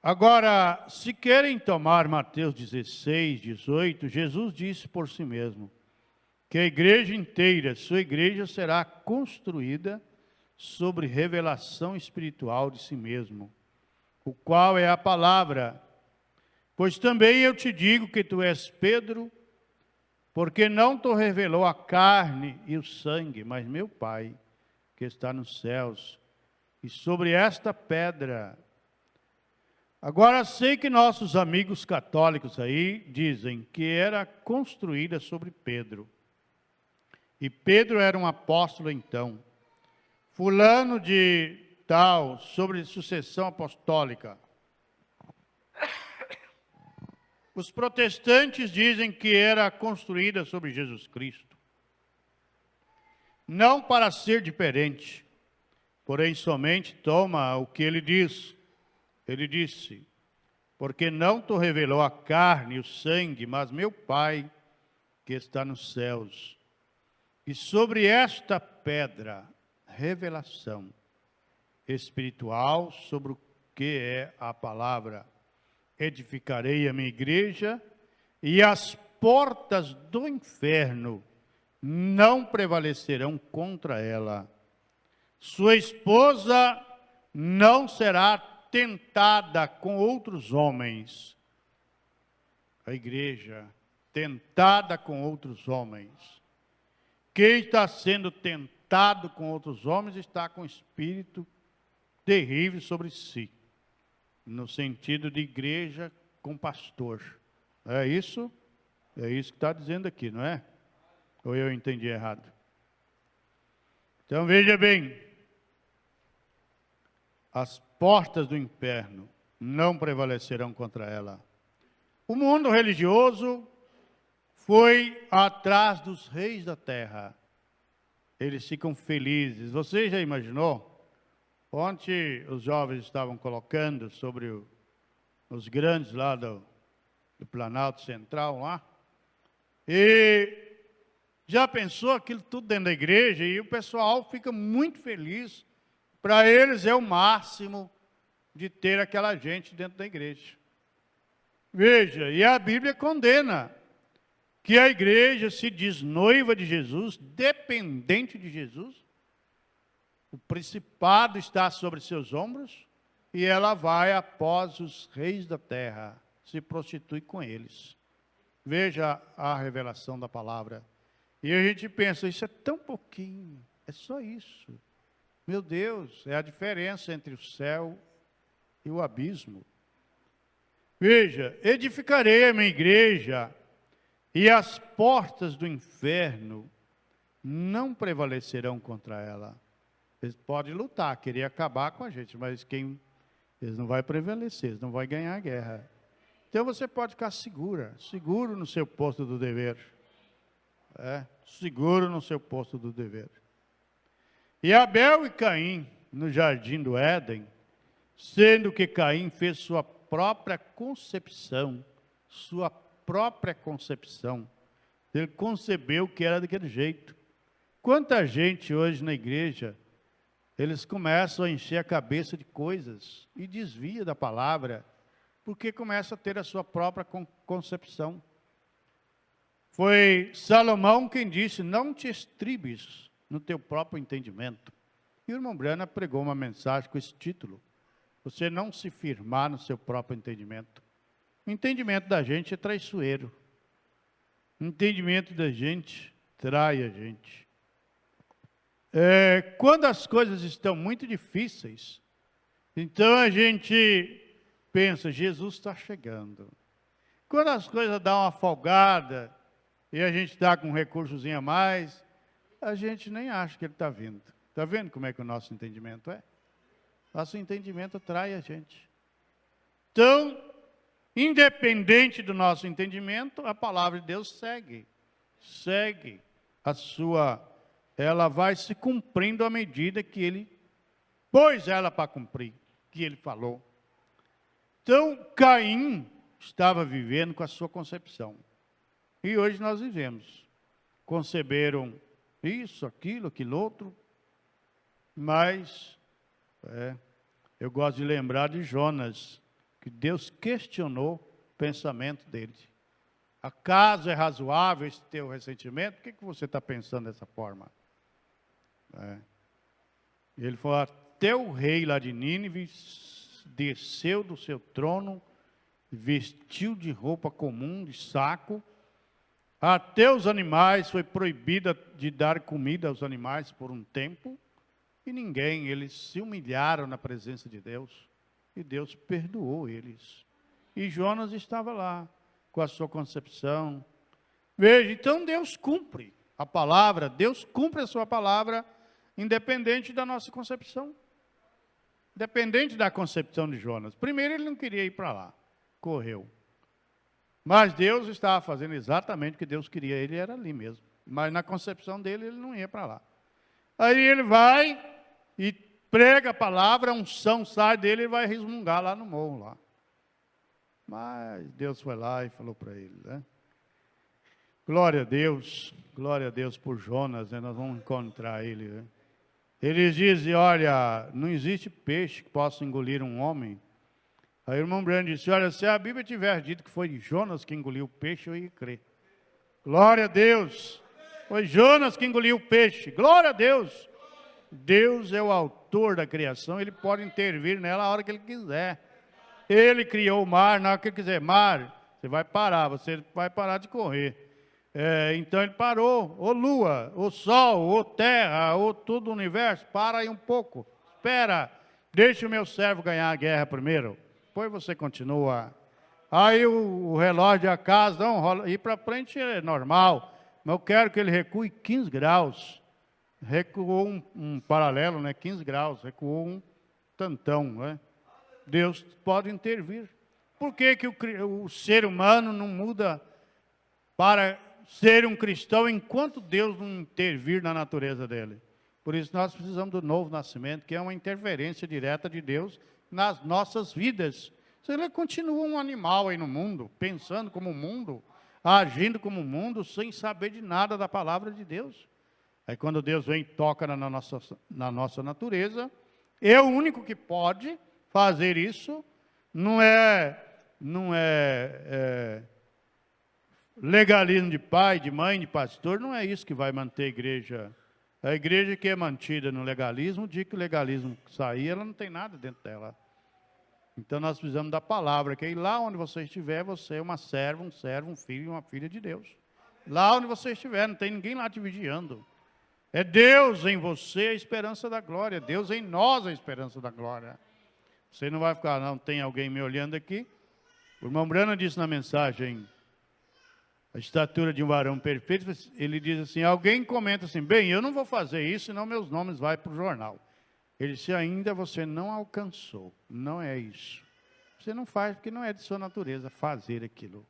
Agora, se querem tomar Mateus 16, 18, Jesus disse por si mesmo que a igreja inteira, sua igreja, será construída sobre revelação espiritual de si mesmo, o qual é a palavra. Pois também eu te digo que tu és Pedro, porque não te revelou a carne e o sangue, mas meu Pai, que está nos céus. E sobre esta pedra... Agora, sei que nossos amigos católicos aí dizem que era construída sobre Pedro. E Pedro era um apóstolo então. Fulano de tal, sobre sucessão apostólica. Os protestantes dizem que era construída sobre Jesus Cristo. Não para ser diferente, porém somente toma o que ele diz. Ele disse, porque não te revelou a carne e o sangue, mas meu Pai que está nos céus. E sobre esta pedra, revelação espiritual sobre o que é a palavra, edificarei a minha igreja e as portas do inferno não prevalecerão contra ela. Sua esposa não será tentada com outros homens. A igreja tentada com outros homens. Quem está sendo tentado com outros homens está com espírito terrível sobre si. No sentido de igreja com pastor. É isso? É isso que está dizendo aqui, não é? Ou eu entendi errado? Então veja bem. As portas do inferno não prevalecerão contra ela. O mundo religioso foi atrás dos reis da terra. Eles ficam felizes. Você já imaginou? Ontem os jovens estavam colocando sobre os grandes lá do Planalto Central lá. E já pensou aquilo tudo dentro da igreja e o pessoal fica muito feliz. Para eles é o máximo de ter aquela gente dentro da igreja. Veja, e a Bíblia condena que a igreja se diz noiva de Jesus, dependente de Jesus. O principado está sobre seus ombros e ela vai após os reis da terra, se prostitui com eles. Veja a revelação da palavra. E a gente pensa, isso é tão pouquinho, é só isso. Meu Deus, é a diferença entre o céu e o abismo. Veja, edificarei a minha igreja e as portas do inferno não prevalecerão contra ela. Eles podem lutar, querer acabar com a gente, mas eles não vão prevalecer, eles não vão ganhar a guerra. Então você pode ficar seguro no seu posto do dever. Seguro no seu posto do dever. E Abel e Caim, no jardim do Éden, sendo que Caim fez sua própria concepção, ele concebeu que era daquele jeito. Quanta gente hoje na igreja, eles começam a encher a cabeça de coisas e desvia da palavra, porque começa a ter a sua própria concepção. Foi Salomão quem disse, não te estribes no teu próprio entendimento. E o irmão Brana pregou uma mensagem com esse título, você não se firmar no seu próprio entendimento. O entendimento da gente é traiçoeiro. O entendimento da gente trai a gente. Quando as coisas estão muito difíceis, então a gente pensa, Jesus está chegando. Quando as coisas dão uma folgada, e a gente está com um recursozinho a mais, a gente nem acha que ele está vindo. Está vendo como é que o nosso entendimento é? Nosso entendimento trai a gente. Então, independente do nosso entendimento, a palavra de Deus segue ela vai se cumprindo à medida que ele pôs ela para cumprir, que ele falou. Então, Caim estava vivendo com a sua concepção. E hoje nós vivemos. Conceberam isso, aquilo outro, mas eu gosto de lembrar de Jonas, que Deus questionou o pensamento dele. Acaso é razoável esse teu ressentimento? Por que você está pensando dessa forma? Ele falou, até o rei lá de Nínive desceu do seu trono, vestiu de roupa comum, de saco, até os animais, foi proibida de dar comida aos animais por um tempo, e eles se humilharam na presença de Deus, e Deus perdoou eles. E Jonas estava lá, com a sua concepção. Veja, então Deus cumpre a palavra, Deus cumpre a sua palavra, independente da nossa concepção. Independente da concepção de Jonas. Primeiro ele não queria ir para lá, correu. Mas Deus estava fazendo exatamente o que Deus queria, ele era ali mesmo. Mas na concepção dele, ele não ia para lá. Aí ele vai e prega a palavra, a unção sai dele e vai resmungar lá no morro lá. Mas Deus foi lá e falou para ele, glória a Deus por Jonas, nós vamos encontrar ele. Eles dizem, olha, não existe peixe que possa engolir um homem. Aí o irmão Brando disse, olha, se a Bíblia tiver dito que foi Jonas que engoliu o peixe, eu ia crer. Glória a Deus, foi Jonas que engoliu o peixe, glória a Deus. Deus é o autor da criação, ele pode intervir nela a hora que ele quiser. Ele criou o mar, na hora que ele quiser, mar, você vai parar de correr. Então ele parou, ou lua, ou sol, ou terra, ou todo o universo, para aí um pouco, espera, deixa o meu servo ganhar a guerra primeiro, depois você continua. Aí o relógio da casa, não, ir para frente é normal, mas eu quero que ele recue 15 graus, recuou um paralelo, 15 graus, recuou um tantão, Deus pode intervir. Por que o ser humano não muda para ser um cristão enquanto Deus não intervir na natureza dele? Por isso nós precisamos do novo nascimento, que é uma interferência direta de Deus nas nossas vidas. Se ele continua um animal aí no mundo, pensando como o mundo, agindo como o mundo, sem saber de nada da palavra de Deus. Aí quando Deus vem e toca na nossa natureza, é o único que pode fazer isso, não é legalismo de pai, de mãe, de pastor, não é isso que vai manter a igreja. A igreja que é mantida no legalismo, o dia que o legalismo sair, ela não tem nada dentro dela. Então nós precisamos da palavra, que aí lá onde você estiver, você é uma serva, um servo, um filho e uma filha de Deus. Lá onde você estiver, não tem ninguém lá te vigiando. É Deus em você a esperança da glória, Deus em nós a esperança da glória. Você não vai ficar, não, tem alguém me olhando aqui, O irmão Brana disse na mensagem, a estatura de um varão perfeito, ele diz assim, alguém comenta assim, bem, eu não vou fazer isso, senão meus nomes vão para o jornal. Ele disse, ainda você não alcançou, não é isso. Você não faz porque não é de sua natureza fazer aquilo.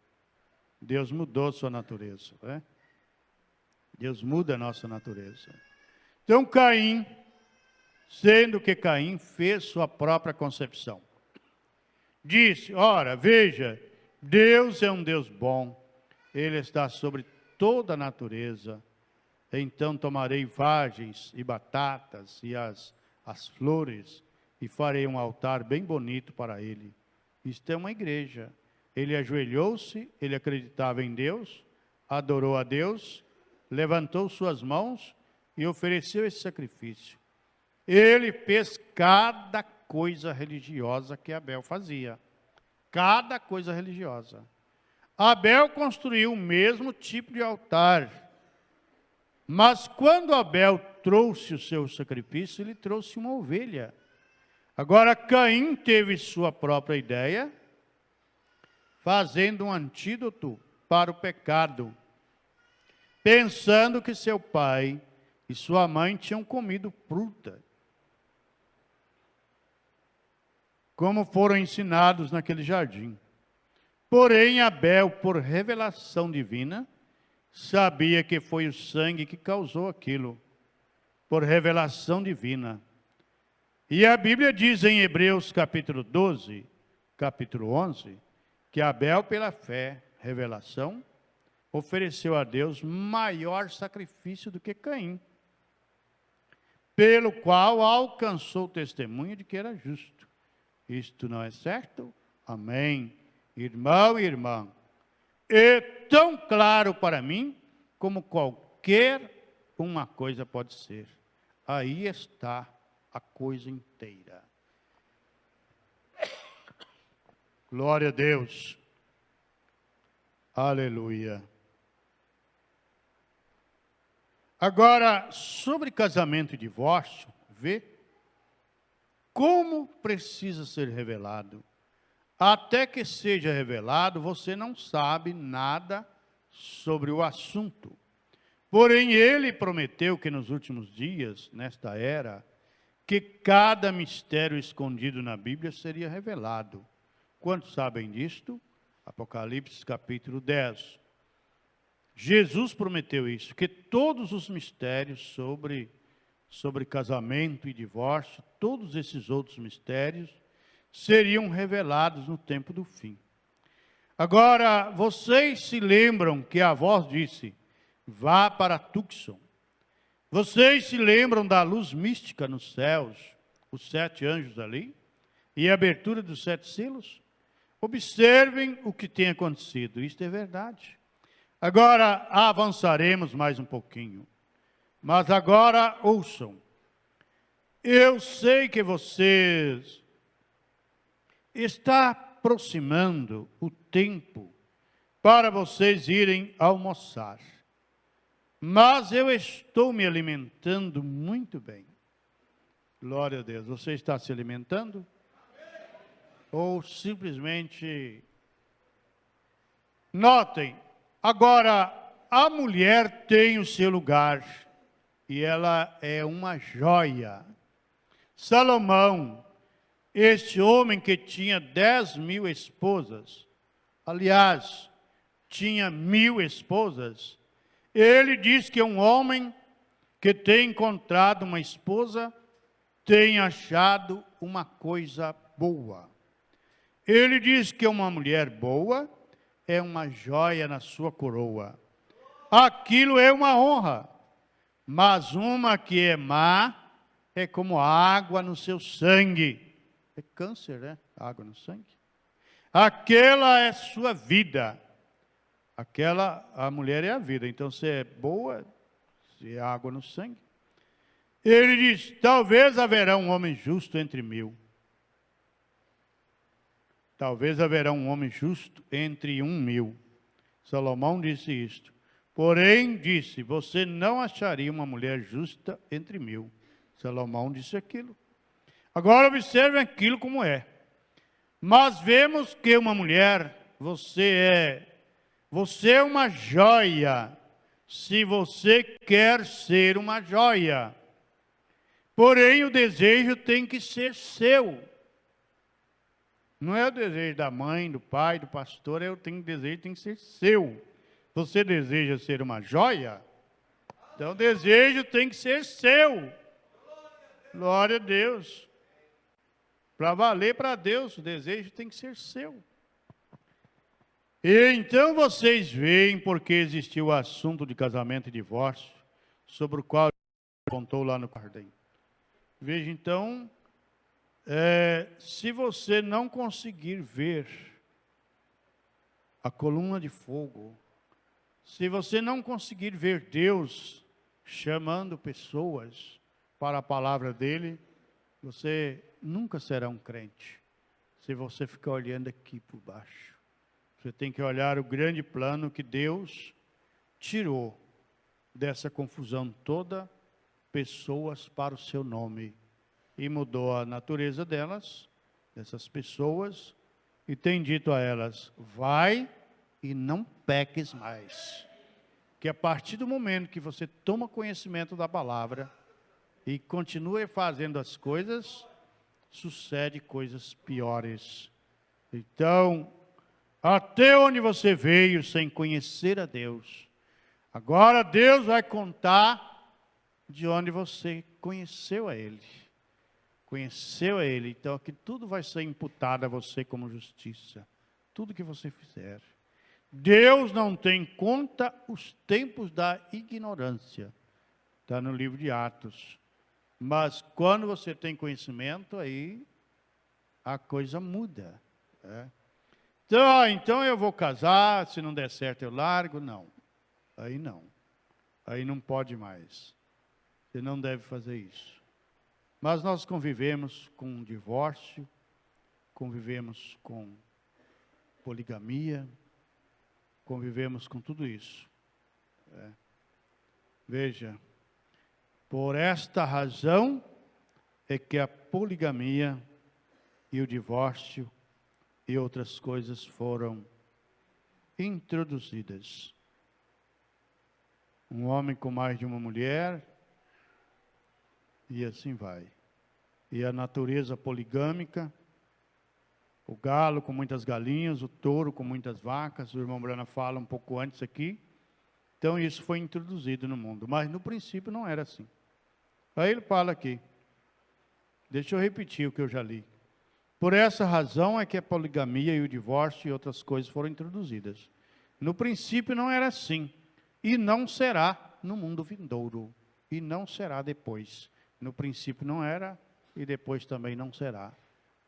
Deus mudou sua natureza, né? Deus muda a nossa natureza. Então Caim, sendo que Caim fez sua própria concepção, disse, ora, veja, Deus é um Deus bom, Ele está sobre toda a natureza, então tomarei vagens e batatas e as flores e farei um altar bem bonito para Ele. Isto é uma igreja. Ele ajoelhou-se, ele acreditava em Deus, adorou a Deus, levantou suas mãos e ofereceu esse sacrifício. Ele fez cada coisa religiosa que Abel fazia. Cada coisa religiosa. Abel construiu o mesmo tipo de altar. Mas quando Abel trouxe o seu sacrifício, ele trouxe uma ovelha. Agora Caim teve sua própria ideia, fazendo um antídoto para o pecado, pensando que seu pai e sua mãe tinham comido fruta, como foram ensinados naquele jardim. Porém, Abel, por revelação divina, sabia que foi o sangue que causou aquilo, por revelação divina. E a Bíblia diz em Hebreus capítulo 12, capítulo 11, que Abel, pela fé, revelação, ofereceu a Deus maior sacrifício do que Caim, pelo qual alcançou o testemunho de que era justo. Isto não é certo? Amém. Irmão e irmã, é tão claro para mim como qualquer uma coisa pode ser. Aí está a coisa inteira. Glória a Deus. Aleluia. Agora, sobre casamento e divórcio, vê como precisa ser revelado. Até que seja revelado, você não sabe nada sobre o assunto. Porém, ele prometeu que nos últimos dias, nesta era, que cada mistério escondido na Bíblia seria revelado. Quantos sabem disto? Apocalipse capítulo 10. Jesus prometeu isso, que todos os mistérios sobre casamento e divórcio, todos esses outros mistérios, seriam revelados no tempo do fim. Agora, vocês se lembram que a voz disse, vá para Tucson. Vocês se lembram da luz mística nos céus, os 7 anjos ali, e a abertura dos 7 selos? Observem o que tem acontecido, isto é verdade. Agora avançaremos mais um pouquinho, mas agora ouçam. Eu sei que vocês está aproximando o tempo para vocês irem almoçar. Mas eu estou me alimentando muito bem. Glória a Deus. Você está se alimentando? Ou simplesmente... Notem, agora a mulher tem o seu lugar e ela é uma joia. Salomão, este homem que tinha 10.000 esposas, aliás, tinha 1.000 esposas, ele diz que um homem que tem encontrado uma esposa tem achado uma coisa boa. Ele diz que uma mulher boa é uma joia na sua coroa. Aquilo é uma honra, mas uma que é má é como água no seu sangue. É câncer, né? Água no sangue. Aquela é sua vida. A mulher é a vida. Então, se é boa, se é água no sangue. Ele diz, talvez haverá um homem justo entre 1.000. Talvez haverá um homem justo entre 1.000. Salomão disse isto. Porém, disse, você não acharia uma mulher justa entre 1.000. Salomão disse aquilo. Agora observe aquilo como é. Mas vemos que uma mulher Você é uma joia, se você quer ser uma joia. Porém, o desejo tem que ser seu. Não é o desejo da mãe, do pai, do pastor, desejo tem que ser seu. Você deseja ser uma joia? Então o desejo tem que ser seu. Glória a Deus. Para valer para Deus, o desejo tem que ser seu. E então vocês veem porque existiu o assunto de casamento e divórcio, sobre o qual apontou lá no Kardec. Veja então, se você não conseguir ver a coluna de fogo, se você não conseguir ver Deus chamando pessoas para a palavra dele, você nunca será um crente. Se você ficar olhando aqui por baixo. Você tem que olhar o grande plano que Deus tirou dessa confusão toda, pessoas para o seu nome. E mudou a natureza delas, dessas pessoas, e tem dito a elas, vai e não peques mais. Que a partir do momento que você toma conhecimento da palavra e continua fazendo as coisas, sucede coisas piores. Então, até onde você veio sem conhecer a Deus, agora Deus vai contar de onde você conheceu a Ele. Conheceu a Ele, então que tudo vai ser imputado a você como justiça. Tudo que você fizer. Deus não tem conta os tempos da ignorância. Está no livro de Atos. Mas quando você tem conhecimento, aí a coisa muda. Então eu vou casar, se não der certo eu largo. Não. Aí não pode mais. Você não deve fazer isso. Mas nós convivemos com divórcio, convivemos com poligamia, convivemos com tudo isso. Veja, por esta razão é que a poligamia e o divórcio e outras coisas foram introduzidas. Um homem com mais de uma mulher, e assim vai. E a natureza poligâmica, o galo com muitas galinhas, o touro com muitas vacas, o irmão Brana fala um pouco antes aqui. Então isso foi introduzido no mundo, mas no princípio não era assim. Aí ele fala aqui, deixa eu repetir o que eu já li. Por essa razão é que a poligamia e o divórcio e outras coisas foram introduzidas. No princípio não era assim, e não será no mundo vindouro, e não será depois. No princípio não era, e depois também não será.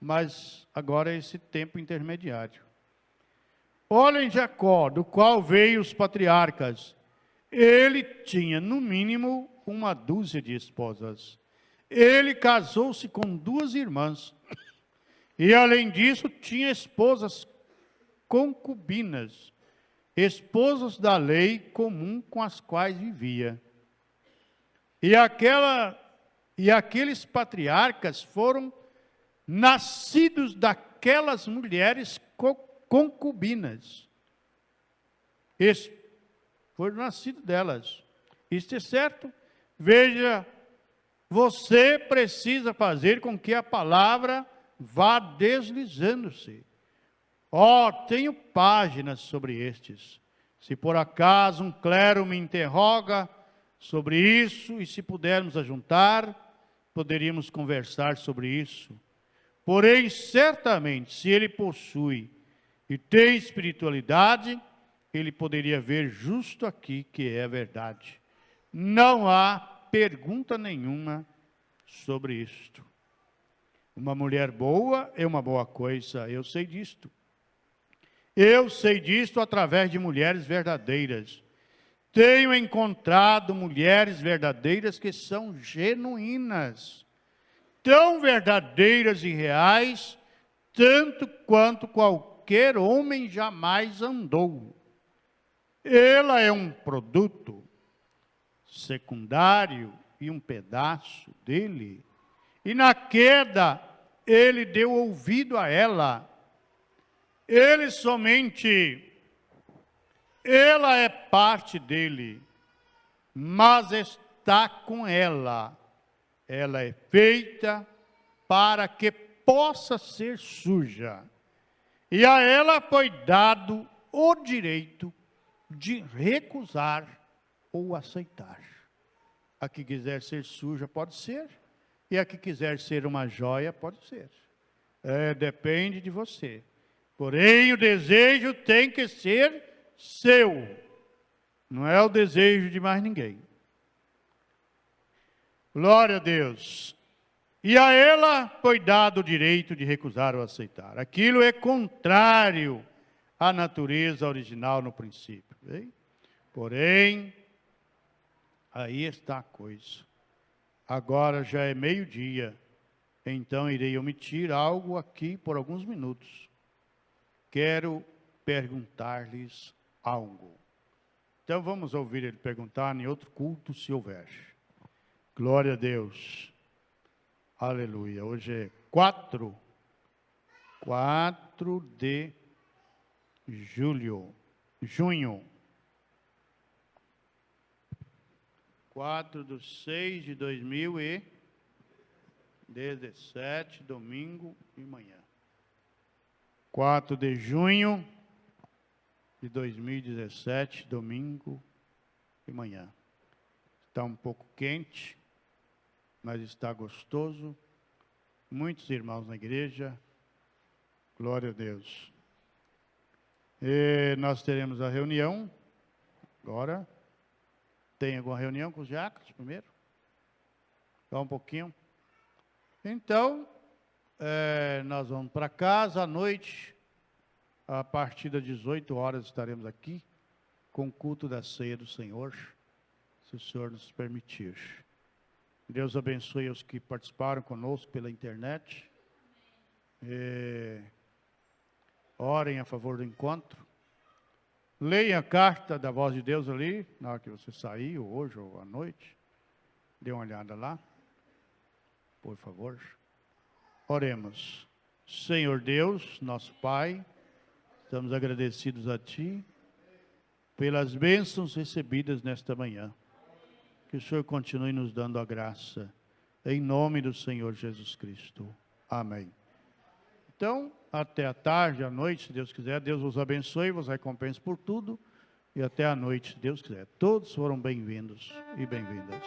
Mas agora é esse tempo intermediário. Olhem Jacó, do qual veio os patriarcas. Ele tinha, no mínimo, 1 dúzia de esposas. Ele casou-se com 2 irmãs. E, além disso, tinha esposas concubinas, esposas da lei comum com as quais vivia. E aqueles patriarcas foram nascidos daquelas mulheres concubinas. Foram nascidos delas. Isso é certo? Veja, você precisa fazer com que a palavra vá deslizando-se. Tenho páginas sobre estes. Se por acaso um clero me interroga sobre isso, e se pudermos ajuntar, poderíamos conversar sobre isso. Porém, certamente, se ele possui e tem espiritualidade, ele poderia ver justo aqui que é a verdade. Não há pergunta nenhuma sobre isto. Uma mulher boa é uma boa coisa, eu sei disto. Eu sei disto através de mulheres verdadeiras. Tenho encontrado mulheres verdadeiras que são genuínas, tão verdadeiras e reais, tanto quanto qualquer homem jamais andou. Ela é um produto secundário e um pedaço dele. E na queda, ele deu ouvido a ela. Ele somente, ela é parte dele, mas está com ela. Ela é feita para que possa ser suja. E a ela foi dado o direito de recusar ou aceitar. A que quiser ser suja pode ser, e a que quiser ser uma joia pode ser. Depende de você. Porém, o desejo tem que ser seu. Não é o desejo de mais ninguém. Glória a Deus. E a ela foi dado o direito de recusar ou aceitar. Aquilo é contrário à natureza original no princípio. Hein? Porém, aí está a coisa. Agora já é meio-dia, então irei omitir algo aqui por alguns minutos. Quero perguntar-lhes algo. Então vamos ouvir ele perguntar em outro culto, se houver. Glória a Deus. Aleluia. Hoje é 4 de junho. 4/6/2017, domingo e manhã. 4 de junho de 2017, domingo e manhã. Está um pouco quente, mas está gostoso. Muitos irmãos na igreja. Glória a Deus. E nós teremos a reunião agora. Tem alguma reunião com os diáconos primeiro? Só um pouquinho. Então, nós vamos para casa à noite. A partir das 18 horas estaremos aqui com o culto da ceia do Senhor, se o Senhor nos permitir. Deus abençoe os que participaram conosco pela internet. Orem a favor do encontro. Leia a carta da voz de Deus ali, na hora que você sair, ou hoje, ou à noite. Dê uma olhada lá, por favor. Oremos. Senhor Deus, nosso Pai, estamos agradecidos a Ti pelas bênçãos recebidas nesta manhã. Que o Senhor continue nos dando a graça, em nome do Senhor Jesus Cristo. Amém. Então, até a tarde, à noite, se Deus quiser. Deus vos abençoe, vos recompense por tudo. E até a noite, se Deus quiser. Todos foram bem-vindos e bem-vindas.